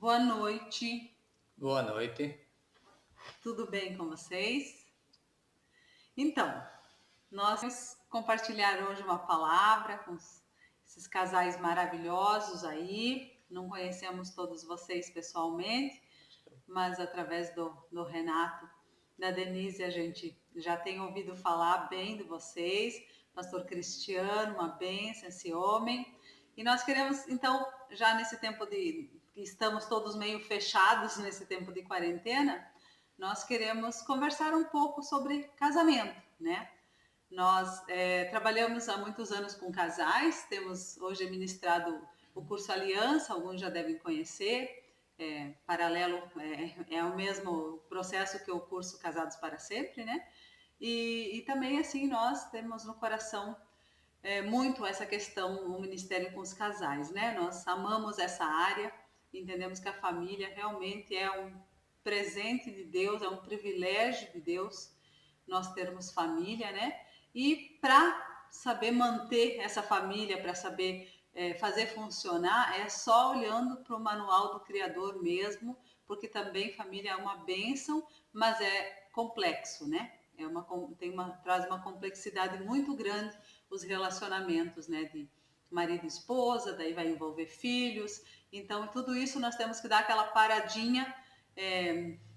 Boa noite, Boa noite. tudo bem com vocês? Então, nós vamos compartilhar hoje uma palavra com esses casais maravilhosos aí. Não conhecemos todos vocês pessoalmente, mas através do Renato, da Denise, a gente já tem ouvido falar bem de vocês. Pastor Cristiano, uma bênção, esse homem. E nós queremos, então, já nesse tempo que estamos todos meio fechados nesse tempo de quarentena, nós queremos conversar um pouco sobre casamento, né? Nós trabalhamos há muitos anos com casais, temos hoje ministrado o curso Aliança, alguns já devem conhecer, paralelo, é o mesmo processo que o curso Casados para Sempre, né? E também, assim, nós temos no coração muito essa questão, o ministério com os casais, né? Nós amamos essa área, entendemos que a família realmente é um presente de Deus, é um privilégio de Deus nós termos família, né? E para saber manter essa família, para saber fazer funcionar, é só olhando para o manual do Criador mesmo, porque também família é uma bênção, mas é complexo, né? Traz uma complexidade muito grande os relacionamentos, né? De marido e esposa, daí vai envolver filhos. Então, tudo isso nós temos que dar aquela paradinha,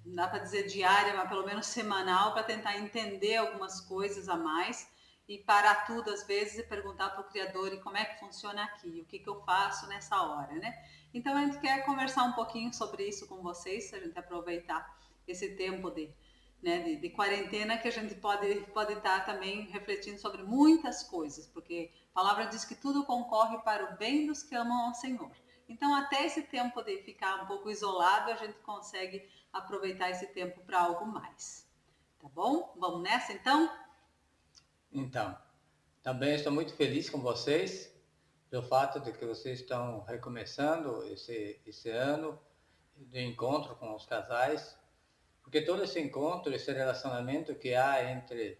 não dá para dizer diária, mas pelo menos semanal, para tentar entender algumas coisas a mais e parar tudo às vezes e perguntar para o Criador e como é que funciona aqui, o que eu faço nessa hora, né? Então a gente quer conversar um pouquinho sobre isso com vocês, a gente aproveitar esse tempo de quarentena que a gente pode estar também refletindo sobre muitas coisas, porque a palavra diz que tudo concorre para o bem dos que amam ao Senhor. Então, até esse tempo de ficar um pouco isolado, a gente consegue aproveitar esse tempo para algo mais. Tá bom? Vamos nessa então? Então, também estou muito feliz com vocês pelo fato de que vocês estão recomeçando esse ano de encontro com os casais, porque todo esse encontro, esse relacionamento que há entre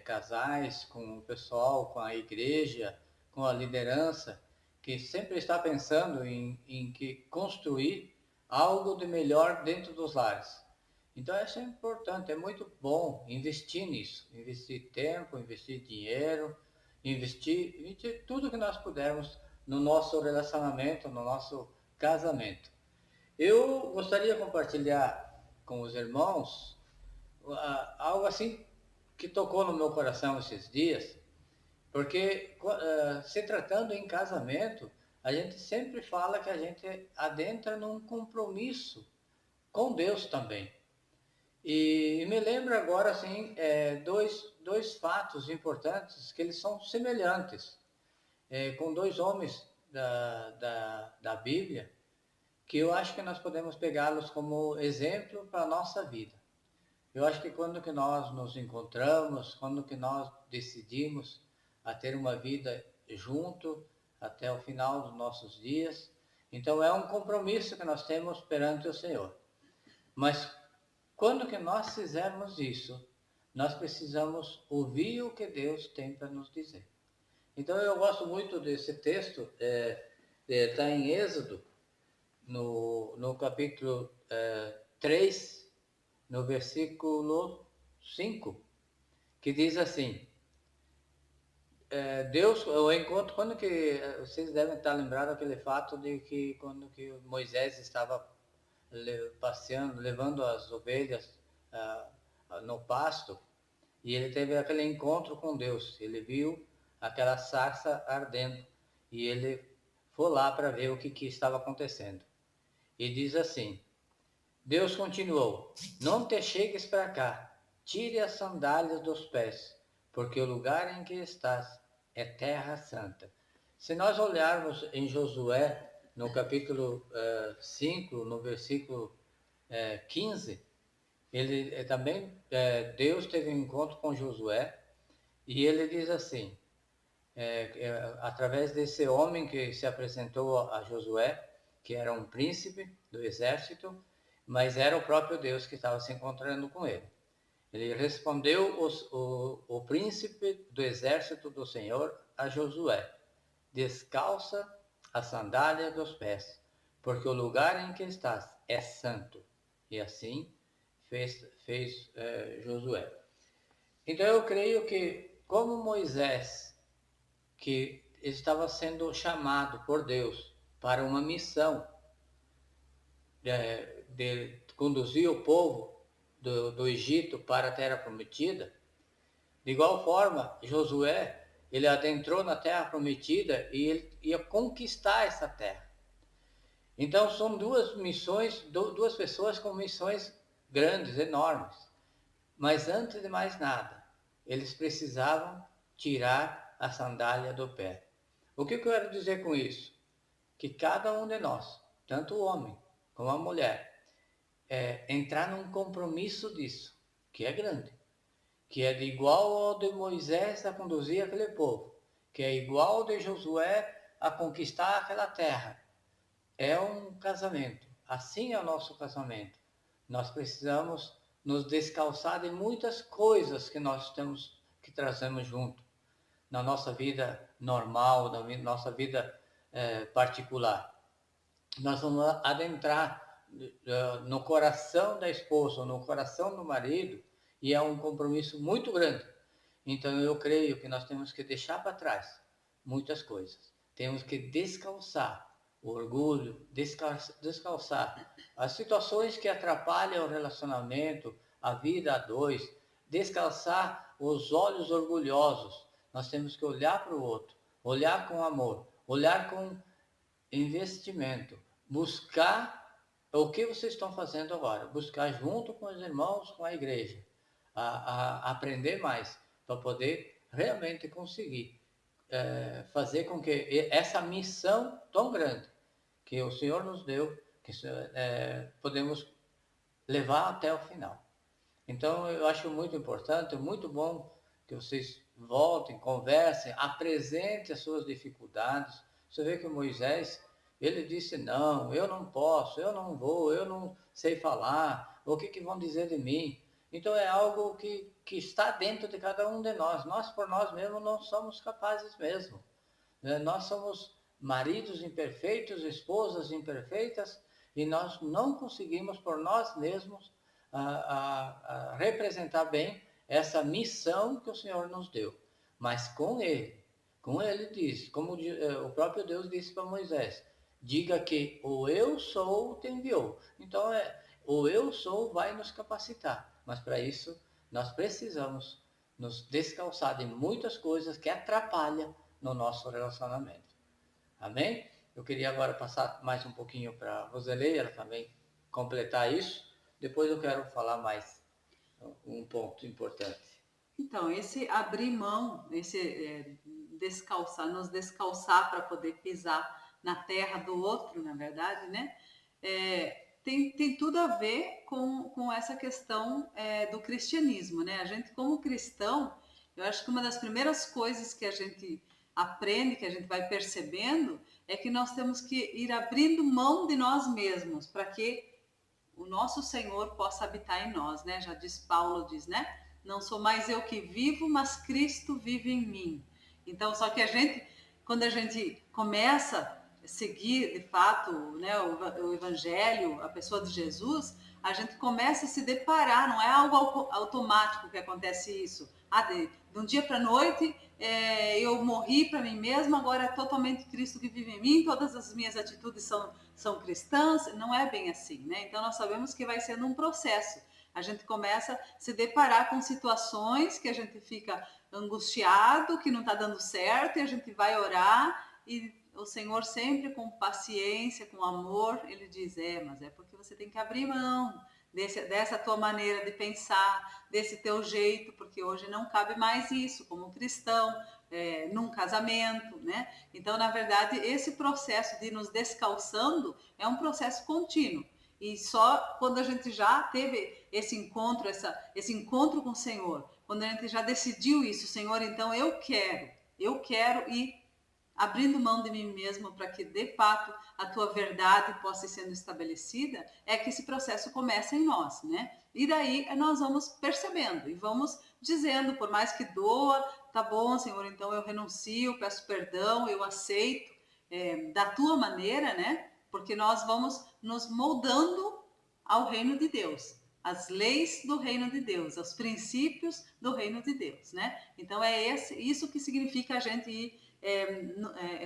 casais, com o pessoal, com a igreja, com a liderança, que sempre está pensando em que construir algo de melhor dentro dos lares. Então isso é importante, é muito bom investir nisso, investir tempo, investir dinheiro, investir tudo que nós pudermos no nosso relacionamento, no nosso casamento. Eu gostaria de compartilhar com os irmãos algo assim que tocou no meu coração esses dias, porque se tratando em casamento, a gente sempre fala que a gente adentra num compromisso com Deus também. E me lembro agora, assim, dois fatos importantes que eles são semelhantes, com dois homens da Bíblia, que eu acho que nós podemos pegá-los como exemplo para a nossa vida. Eu acho que quando que nós nos encontramos, quando que nós decidimos a ter uma vida junto até o final dos nossos dias, então é um compromisso que nós temos perante o Senhor. Mas quando que nós fizermos isso, nós precisamos ouvir o que Deus tem para nos dizer. Então eu gosto muito desse texto, está em Êxodo, no capítulo 3, no versículo 5, que diz assim, Deus, o encontro, quando que, vocês devem estar lembrados daquele fato de que quando que Moisés estava passeando, levando as ovelhas no pasto, e ele teve aquele encontro com Deus. Ele viu aquela sarça ardendo e ele foi lá para ver o que estava acontecendo. E diz assim, Deus continuou, não te chegues para cá, tire as sandálias dos pés, porque o lugar em que estás é terra santa. Se nós olharmos em Josué, no capítulo 5, no versículo 15, ele também, Deus teve um encontro com Josué, e ele diz assim, através desse homem que se apresentou a Josué, que era um príncipe do exército, mas era o próprio Deus que estava se encontrando com ele. Ele respondeu o príncipe do exército do Senhor a Josué, descalça a sandália dos pés, porque o lugar em que estás é santo. E assim fez Josué. Então eu creio que, como Moisés, que estava sendo chamado por Deus para uma missão de conduzir o povo do Egito para a Terra Prometida, de igual forma, Josué, ele adentrou na Terra Prometida e ele ia conquistar essa terra. Então são duas missões, duas pessoas com missões grandes, enormes. Mas antes de mais nada, eles precisavam tirar a sandália do pé. O que eu quero dizer com isso? Que cada um de nós, tanto o homem como a mulher, entrar num compromisso disso, que é grande, que é de igual ao de Moisés a conduzir aquele povo, que é igual ao de Josué a conquistar aquela terra. É um casamento. Assim é o nosso casamento. Nós precisamos nos descalçar de muitas coisas que nós trazemos junto na nossa vida normal, na nossa vida particular. Nós vamos adentrar no coração da esposa, no coração do marido, e é um compromisso muito grande. Então eu creio que nós temos que deixar para trás muitas coisas. Temos que descalçar o orgulho, descalçar as situações que atrapalham o relacionamento, a vida a dois, descalçar os olhos orgulhosos. Nós temos que olhar para o outro, olhar com amor, olhar com investimento, buscar o que vocês estão fazendo agora, buscar junto com os irmãos, com a igreja, a aprender mais, para poder realmente conseguir fazer com que essa missão tão grande que o Senhor nos deu, que podemos levar até o final. Então eu acho muito importante, muito bom que vocês voltem, conversem, apresentem as suas dificuldades. Você vê que Moisés, ele disse, não, eu não posso, eu não vou, eu não sei falar, o que vão dizer de mim? Então é algo que está dentro de cada um de nós. Nós por nós mesmos não somos capazes mesmo. Nós somos maridos imperfeitos, esposas imperfeitas, e nós não conseguimos por nós mesmos a representar bem essa missão que o Senhor nos deu. Mas com Ele diz, como o próprio Deus disse para Moisés, diga que o eu sou te enviou. Então o eu sou vai nos capacitar, mas para isso nós precisamos nos descalçar de muitas coisas que atrapalham no nosso relacionamento. Amém? Eu queria agora passar mais um pouquinho para a Roseli, ela também completar isso. Depois eu quero falar mais um ponto importante. Então, esse abrir mão, esse descalçar, nos descalçar para poder pisar na terra do outro, na verdade, né? Tem tudo a ver com essa questão do cristianismo, né? A gente, como cristão, eu acho que uma das primeiras coisas que a gente aprende, que a gente vai percebendo, é que nós temos que ir abrindo mão de nós mesmos, para que o nosso Senhor possa habitar em nós, né? Já diz Paulo, diz, né? Não sou mais eu que vivo, mas Cristo vive em mim. Então, só que quando a gente começa a seguir, de fato, né, o Evangelho, a pessoa de Jesus, a gente começa a se deparar, não é algo automático que acontece isso. De um dia para a noite, eu morri para mim mesma, agora é totalmente Cristo que vive em mim, todas as minhas atitudes são cristãs. Não é bem assim, né? Então nós sabemos que vai sendo um processo. A gente começa a se deparar com situações que a gente fica angustiado, que não está dando certo, e a gente vai orar, e o Senhor sempre com paciência, com amor, Ele diz, mas é porque você tem que abrir mão dessa tua maneira de pensar, desse teu jeito, porque hoje não cabe mais isso, como cristão, num casamento, né? Então, na verdade, esse processo de nos descalçando é um processo contínuo. E só quando a gente já teve esse encontro, esse encontro com o Senhor, quando a gente já decidiu isso, Senhor, então eu quero ir abrindo mão de mim mesmo para que, de fato, a tua verdade possa ir sendo estabelecida, é que esse processo começa em nós, né? E daí nós vamos percebendo e vamos dizendo, por mais que doa, tá bom, Senhor, então eu renuncio, peço perdão, eu aceito da tua maneira, né? porque nós vamos nos moldando ao reino de Deus, as leis do reino de Deus, os princípios do reino de Deus, né? Então isso que significa a gente ir,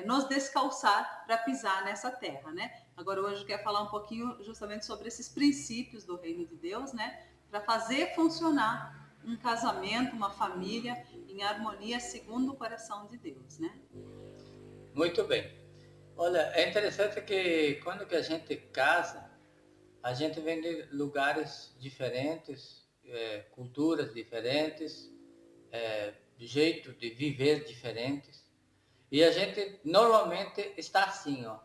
nos descalçar para pisar nessa terra, né? Agora hoje eu quero falar um pouquinho justamente sobre esses princípios do reino de Deus, né? Para fazer funcionar um casamento, uma família em harmonia segundo o coração de Deus, né? Muito bem. Olha, é interessante que quando que a gente casa, a gente vem de lugares diferentes, culturas diferentes, jeito de viver diferentes. E a gente normalmente está assim, ó.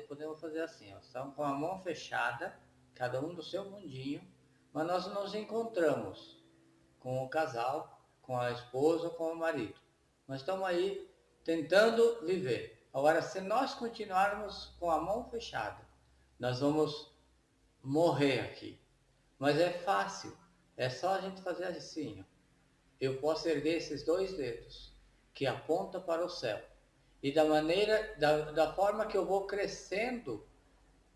Podemos fazer assim, ó. Estamos com a mão fechada, cada um do seu mundinho, mas nós nos encontramos com o casal, com a esposa, com o marido. Nós estamos aí tentando viver. Agora, se nós continuarmos com a mão fechada, nós vamos morrer aqui. Mas é fácil, é só a gente fazer assim, ó. Eu posso erguer esses 2 dedos que apontam para o céu. E da forma que eu vou crescendo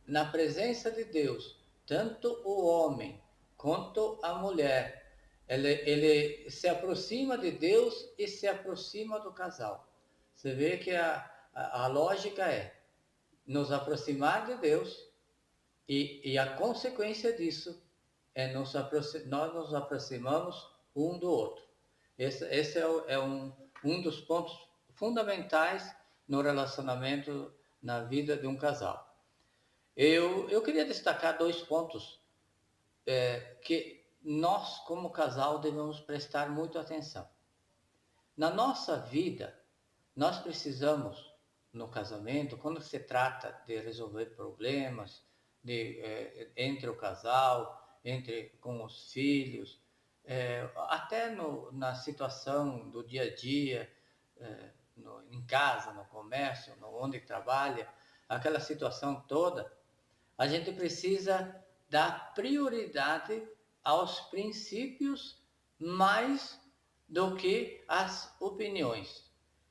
na presença de Deus, tanto o homem quanto a mulher, ele se aproxima de Deus e se aproxima do casal. Você vê que a lógica é nos aproximar de Deus e a consequência disso é nós nos aproximamos um do outro. Esse é um dos pontos fundamentais no relacionamento, na vida de um casal. Eu queria destacar 2 pontos que nós, como casal, devemos prestar muita atenção. Na nossa vida, nós precisamos, no casamento, quando se trata de resolver problemas entre o casal, com os filhos, até na situação do dia a dia, em casa, no comércio, onde trabalha, aquela situação toda, a gente precisa dar prioridade aos princípios mais do que às opiniões.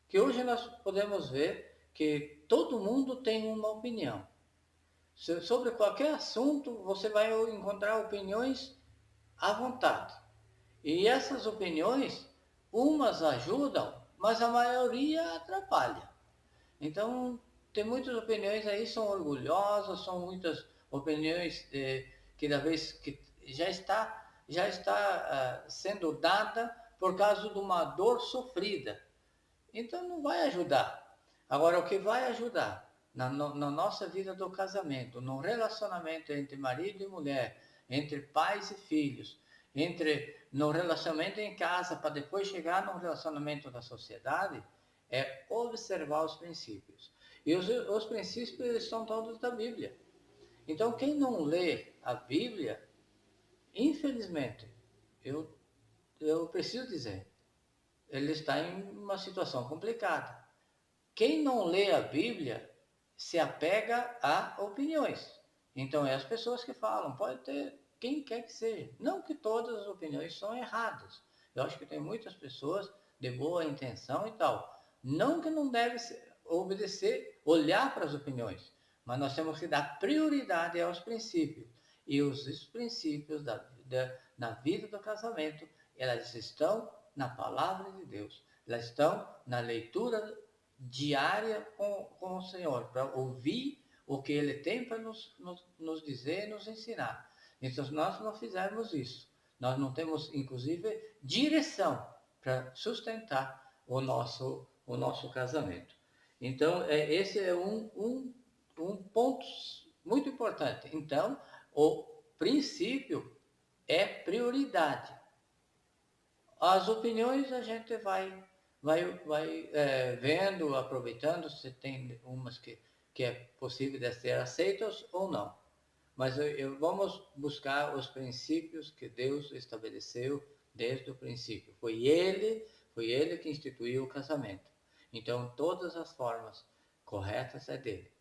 Que hoje nós podemos ver que todo mundo tem uma opinião. Sobre qualquer assunto, você vai encontrar opiniões à vontade. E essas opiniões, umas ajudam, mas a maioria atrapalha. Então, tem muitas opiniões aí, são orgulhosas, são muitas opiniões que da vez que já está sendo dada por causa de uma dor sofrida. Então, não vai ajudar. Agora, o que vai ajudar na nossa vida do casamento, no relacionamento entre marido e mulher, entre pais e filhos, no relacionamento em casa, para depois chegar no relacionamento da sociedade, é observar os princípios. E os princípios eles são todos da Bíblia. Então, quem não lê a Bíblia, infelizmente, eu preciso dizer, ele está em uma situação complicada. Quem não lê a Bíblia se apega a opiniões. Então, é as pessoas que falam, pode ter quem quer que seja. Não que todas as opiniões são erradas. Eu acho que tem muitas pessoas de boa intenção e tal. Não que não deve obedecer, olhar para as opiniões, mas nós temos que dar prioridade aos princípios. E os princípios na vida do casamento, elas estão na palavra de Deus. Elas estão na leitura diária com o Senhor, para ouvir o que Ele tem para nos dizer e nos ensinar. Então, se nós não fizermos isso, nós não temos, inclusive, direção para sustentar o nosso casamento. Então, esse é um ponto muito importante. Então, o princípio é prioridade. As opiniões a gente vai vendo, aproveitando, se tem umas que é possível de ser aceitas ou não. Mas vamos buscar os princípios que Deus estabeleceu desde o princípio. Foi Ele que instituiu o casamento. Então, todas as formas corretas é dele.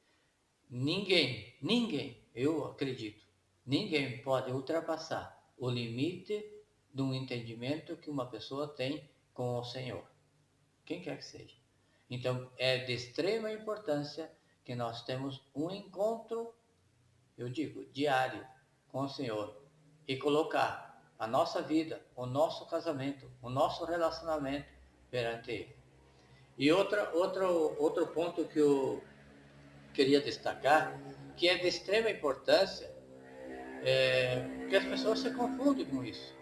Ninguém, eu acredito, ninguém pode ultrapassar o limite de um entendimento que uma pessoa tem com o Senhor. Quem quer que seja. Então, é de extrema importância que nós temos um encontro, eu digo, diário com o Senhor e colocar a nossa vida, o nosso casamento, o nosso relacionamento perante Ele. E outro ponto que eu queria destacar, que é de extrema importância, porque as pessoas se confundem com isso,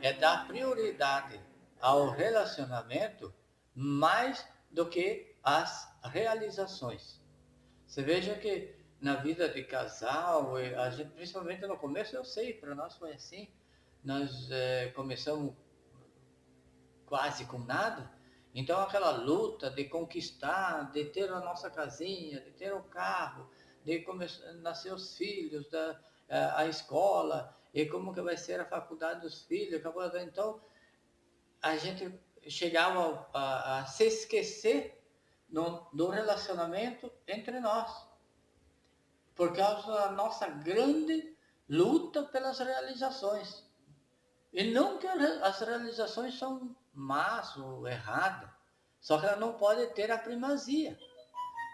é dar prioridade ao relacionamento mais do que às realizações. Você veja que na vida de casal, a gente, principalmente no começo, eu sei, para nós foi assim, nós começamos quase com nada, então aquela luta de conquistar, de ter a nossa casinha, de ter o carro, de nascer os filhos, a escola, e como que vai ser a faculdade dos filhos, então a gente chegava a se esquecer do relacionamento entre nós, por causa da nossa grande luta pelas realizações. E não que as realizações são más ou erradas, só que ela não pode ter a primazia.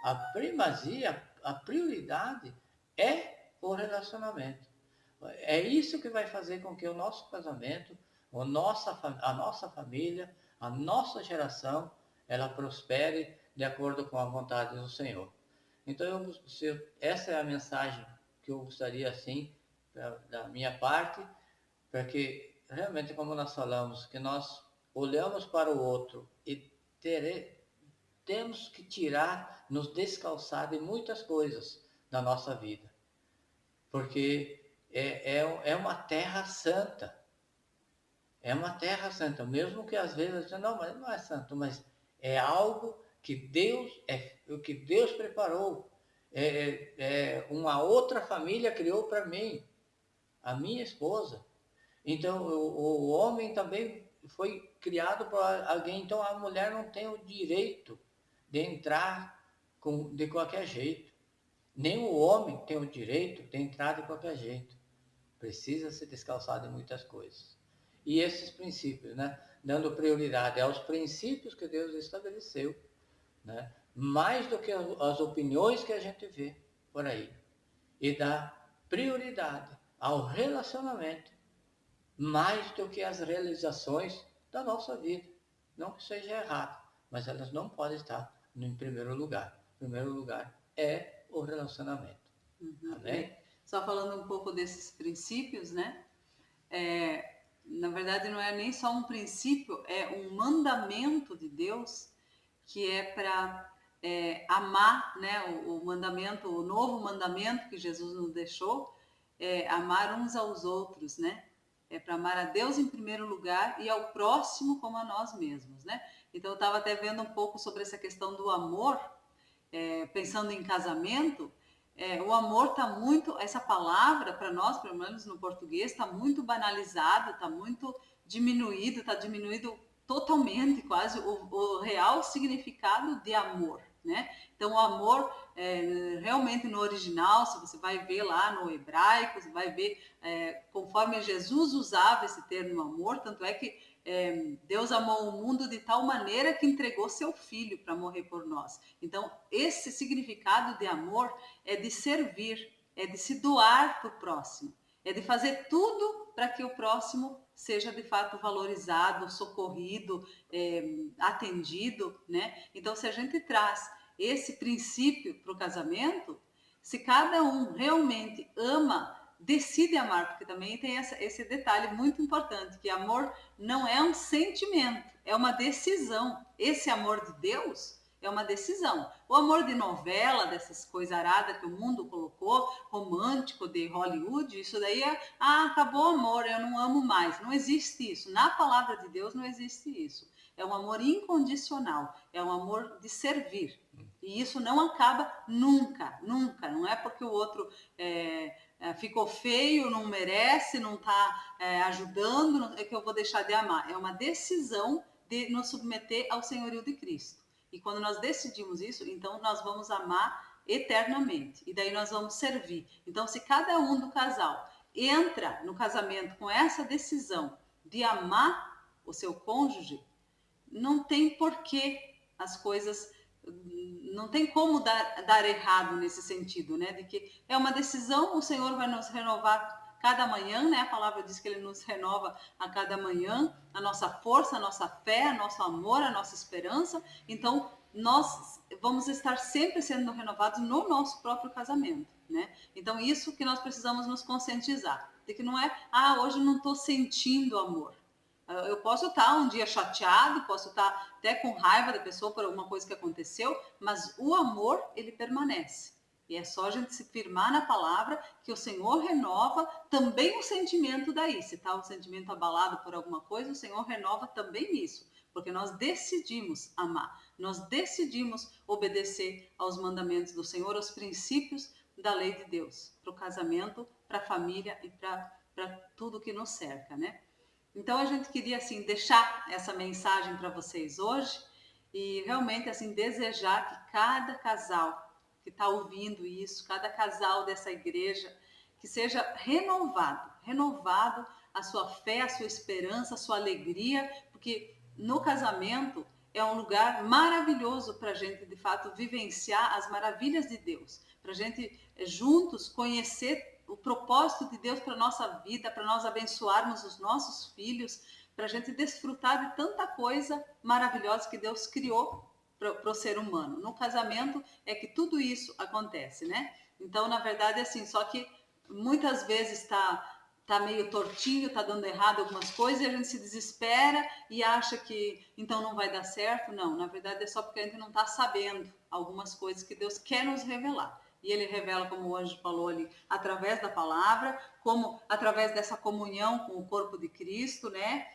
A primazia, a prioridade é o relacionamento. É isso que vai fazer com que o nosso casamento, a nossa família, a nossa geração, ela prospere de acordo com a vontade do Senhor. Então, essa é a mensagem que eu gostaria, assim, da minha parte, para que realmente, como nós falamos, que nós olhamos para o outro e temos que nos descalçar de muitas coisas da nossa vida. Porque é uma terra santa. É uma terra santa, mesmo que às vezes, não, mas não é santo, mas é algo que Deus preparou. Uma outra família criou para mim, a minha esposa. Então, o homem também foi criado por alguém, então a mulher não tem o direito de entrar de qualquer jeito. Nem o homem tem o direito de entrar de qualquer jeito. Precisa se descalçar de muitas coisas. E esses princípios, né? Dando prioridade aos princípios que Deus estabeleceu, né? Mais do que as opiniões que a gente vê por aí. E dar prioridade ao relacionamento, mais do que as realizações da nossa vida. Não que seja errado, mas elas não podem estar em primeiro lugar. Em primeiro lugar é o relacionamento. Uhum. Amém? Só falando um pouco desses princípios, né? Na verdade, não é nem só um princípio, é um mandamento de Deus, que é para amar, né? O mandamento, o novo mandamento que Jesus nos deixou, é amar uns aos outros, né? É para amar a Deus em primeiro lugar e ao próximo como a nós mesmos, né? Então, eu estava até vendo um pouco sobre essa questão do amor, pensando em casamento. O amor está muito, essa palavra para nós, pelo menos no português, está muito banalizada, está muito diminuído, está diminuído totalmente, quase, o real significado de amor, né? Então, o amor, realmente no original, se você vai ver lá no hebraico, você vai ver conforme Jesus usava esse termo amor, tanto é que Deus amou o mundo de tal maneira que entregou seu filho para morrer por nós. Então, esse significado de amor é de servir, é de se doar para o próximo, é de fazer tudo para que o próximo seja de fato valorizado, socorrido, atendido, né? Então, se a gente traz esse princípio para o casamento, se cada um realmente ama, decide amar, porque também tem esse detalhe muito importante, que amor não é um sentimento, é uma decisão. Esse amor de Deus é uma decisão. O amor de novela, dessas coisas aradas que o mundo colocou, romântico de Hollywood, isso daí acabou o amor, eu não amo mais. Não existe isso. Na palavra de Deus não existe isso. É um amor incondicional, é um amor de servir. E isso não acaba nunca, nunca. Não é porque o outro ficou feio, não merece, não está ajudando, é que eu vou deixar de amar. É uma decisão de nos submeter ao senhorio de Cristo. E quando nós decidimos isso, então nós vamos amar eternamente. E daí nós vamos servir. Então, se cada um do casal entra no casamento com essa decisão de amar o seu cônjuge, não tem porquê as coisas não tem como dar errado nesse sentido, né? De que é uma decisão, o Senhor vai nos renovar cada manhã, né? A palavra diz que Ele nos renova a cada manhã, a nossa força, a nossa fé, nosso amor, a nossa esperança. Então, nós vamos estar sempre sendo renovados no nosso próprio casamento, né? Então, isso que nós precisamos nos conscientizar, de que não é, hoje eu não estou sentindo amor. Eu posso estar um dia chateado, posso estar até com raiva da pessoa por alguma coisa que aconteceu, mas o amor, ele permanece. E é só a gente se firmar na palavra que o Senhor renova também o sentimento daí. Se está o sentimento abalado por alguma coisa, o Senhor renova também isso. Porque nós decidimos amar, nós decidimos obedecer aos mandamentos do Senhor, aos princípios da lei de Deus, para o casamento, para a família e para tudo que nos cerca, né? Então a gente queria assim deixar essa mensagem para vocês hoje e realmente assim desejar que cada casal que está ouvindo isso, cada casal dessa igreja, que seja renovado a sua fé, a sua esperança, a sua alegria, porque no casamento é um lugar maravilhoso para a gente de fato vivenciar as maravilhas de Deus, para a gente juntos conhecer o propósito de Deus para a nossa vida, para nós abençoarmos os nossos filhos, para a gente desfrutar de tanta coisa maravilhosa que Deus criou para o ser humano. No casamento é que tudo isso acontece, né? Então, na verdade, é assim, só que muitas vezes tá meio tortinho, tá dando errado algumas coisas e a gente se desespera e acha que então não vai dar certo. Não, na verdade é só porque a gente não está sabendo algumas coisas que Deus quer nos revelar. E ele revela, como o anjo falou ali, através da palavra, como através dessa comunhão com o corpo de Cristo, né?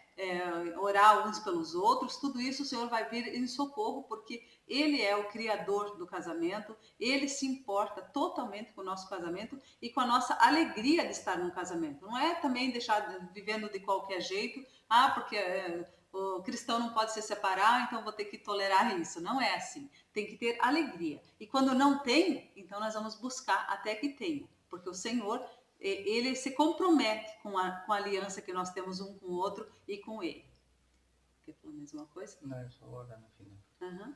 Orar uns pelos outros, tudo isso o Senhor vai vir em socorro, porque Ele é o criador do casamento, Ele se importa totalmente com o nosso casamento e com a nossa alegria de estar no casamento. Não é também deixar vivendo de qualquer jeito, porque o cristão não pode se separar, então vou ter que tolerar isso. Não é assim. Tem que ter alegria. E quando não tem, então nós vamos buscar até que tenha. Porque o Senhor, ele se compromete com a aliança que nós temos um com o outro e com ele. Quer falar mais uma coisa? Não, eu só vou olhar no final.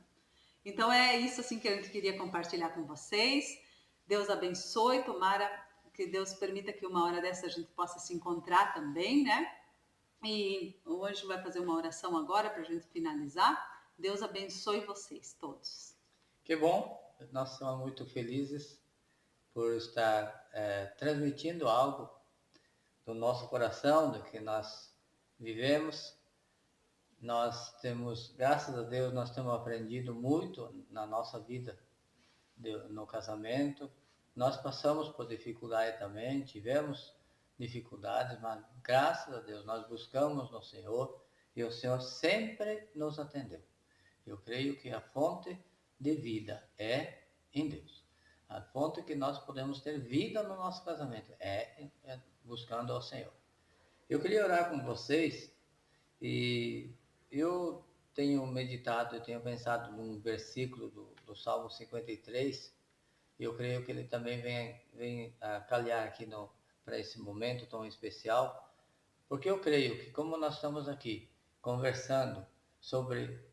Então é isso assim que a gente queria compartilhar com vocês. Deus abençoe, tomara que Deus permita que uma hora dessa a gente possa se encontrar também, né? E o anjo vai fazer uma oração agora para a gente finalizar. Deus abençoe vocês todos. Que bom, nós estamos muito felizes por estar transmitindo algo do nosso coração, do que nós vivemos. Nós temos, graças a Deus, nós temos aprendido muito na nossa vida no casamento. Nós passamos por dificuldade também, tivemos dificuldades, mas graças a Deus nós buscamos no Senhor e o Senhor sempre nos atendeu. Eu creio que a fonte de vida é em Deus. A fonte que nós podemos ter vida no nosso casamento é buscando ao Senhor. Eu queria orar com vocês e eu tenho meditado, eu tenho pensado num versículo do Salmo 53, e eu creio que ele também vem a calhar aqui para esse momento tão especial, porque eu creio que como nós estamos aqui conversando sobre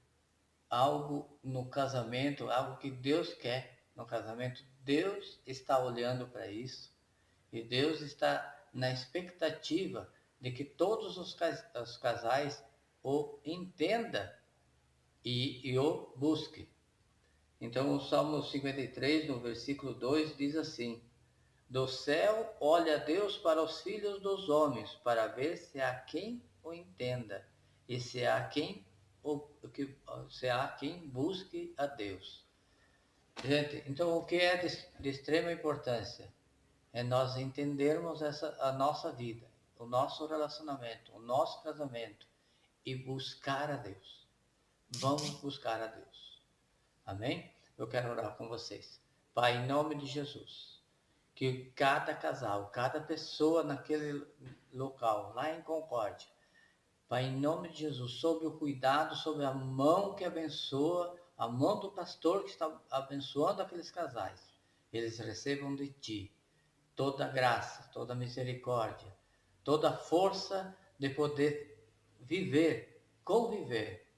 algo no casamento, algo que Deus quer no casamento, Deus está olhando para isso e Deus está na expectativa de que todos os casais o entenda e o busque. Então o Salmo 53, no versículo 2, diz assim: do céu olha Deus para os filhos dos homens, para ver se há quem o entenda e se há quem busque a Deus. Gente, então o que é de extrema importância é nós entendermos a nossa vida, o nosso relacionamento, o nosso casamento e buscar a Deus. Vamos buscar a Deus. Amém? Eu quero orar com vocês. Pai, em nome de Jesus, que cada casal, cada pessoa naquele local, lá em Concórdia, Pai, em nome de Jesus, sob o cuidado, sob a mão que abençoa, a mão do pastor que está abençoando aqueles casais, eles recebam de Ti toda a graça, toda a misericórdia, toda a força de poder viver, conviver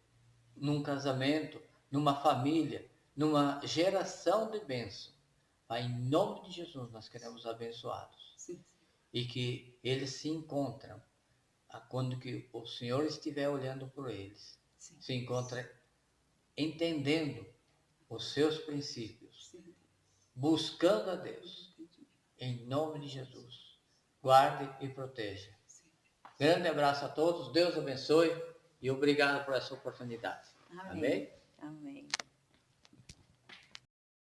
num casamento, numa família, numa geração de bênção. Pai, em nome de Jesus, nós queremos abençoá-los. Sim. E que eles se encontram, quando que o Senhor estiver olhando por eles, Sim. se encontra entendendo os seus princípios, Sim. buscando a Deus, em nome de Jesus. Guarde e proteja. Sim. Grande abraço a todos, Deus abençoe e obrigado por essa oportunidade. Amém. Amém? Amém.